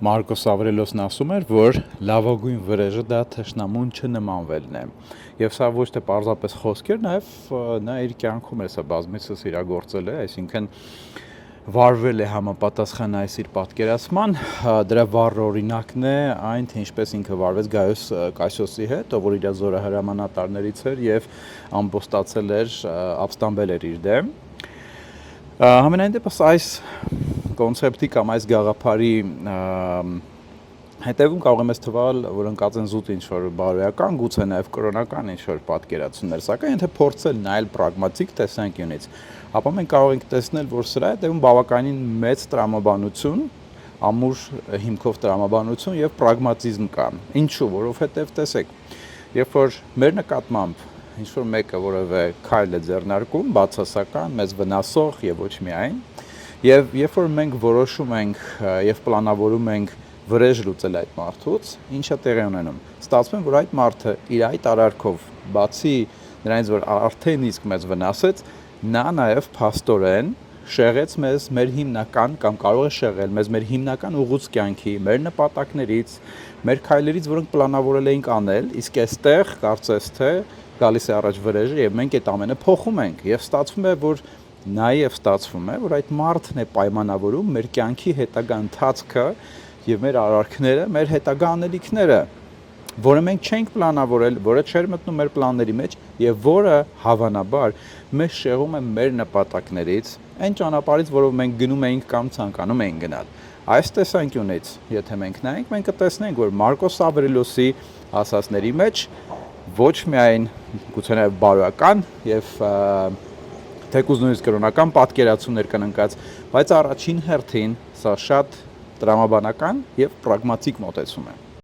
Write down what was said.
Մարկոս Ավրելոսն ասում էր, որ լավագույն վրեժը դա թշնամուն չնմանվելն է։ Եվ սա ոչ թե պարզապես խոսք էր, նաև նա իր կյանքում սա բազմիցս իրագործել է, այսինքն վարվել է համապատասխան այս իր պատկերացման, դրա վառ օրինակն է այն, թե ինչպես ինքը վարվեց Գայոս Կասիոսի հետ, ով որ իր զորահրամանատարներից էր եւ ամբոստացել էր, ապստամբել էր իր դեմ։ Համենայն դեպս այս կոնցեպտի կամ այս գաղափարի հետևում կարող եմ թվալ, որ ընկած են զուտ ինչ-որ բարոյական, գուցե նաև կրոնական ինչ-որ պատկերացումներ, սակայն եթե փորձել նայել պրագմատիկ տեսանկյունից, ապա մենք կարող ենք տեսնել, որ սրա հետևում բավականին մեծ տրամաբանություն, ամուր հիմքով տրամաբանություն եւ պրագմատիզմ կա։ Ինչու՞, որովհետեւ տեսեք, երբ որ մեր նկատմամբ ինչ-որ մեկը որևէ քայլ է ձեռնարկում, բացասական, մեզ վնասող եւ ոչ միայն, եւ երբ որ մենք որոշում ենք եւ պլանավորում ենք վրեժ լուծել այդ մարդուց, ինչա տեղի ունենում։ Ստացվում է, որ այդ մարդը իր այդ արարքով, բացի նրանից, որ արդեն իսկ մեզ վնասեց, նա նաև փաստորեն շեղեց մեզ մեր հիմնական կամ կարող է շեղել մեզ մեր հիմնական ուղուց կյանքի, մեր նպատակներից, մեր քայլերից, որոնք պլանավորել էինք անել, իսկ այստեղ կարծես թե գալիս է առաջ վրեժը եւ մենք այդ ամենը փոխում ենք եւ ստացվում է, որ նաև ստացվում է, որ այդ մարդն է պայմանավորում մեր կյանքի հետագա ընթացքը եւ մեր արարքները, մեր հետագա անելիքները, որը մենք չենք պլանավորել, որը չէր մտնում մեր պլանների մեջ եւ որը հավանաբար մեզ շեղում է մեր նպատակներից, այն ճանապարհից, որով մենք գնում էինք կամ ցանկանում էինք գնալ։ Այս տեսանկյունից, եթե մենք նայենք, մենք կտեսնենք, որ Մարկոս Ավրելոսի ասածների մեջ ոչ միայն գուցե նաեւ բարոյական եւ թեկուզ նույնիսկ կրոնական պատկերացումներ կան ընկած, բայց առաջին հերթին սա շատ տրամաբանական եւ պրագմատիկ մոտեցում է։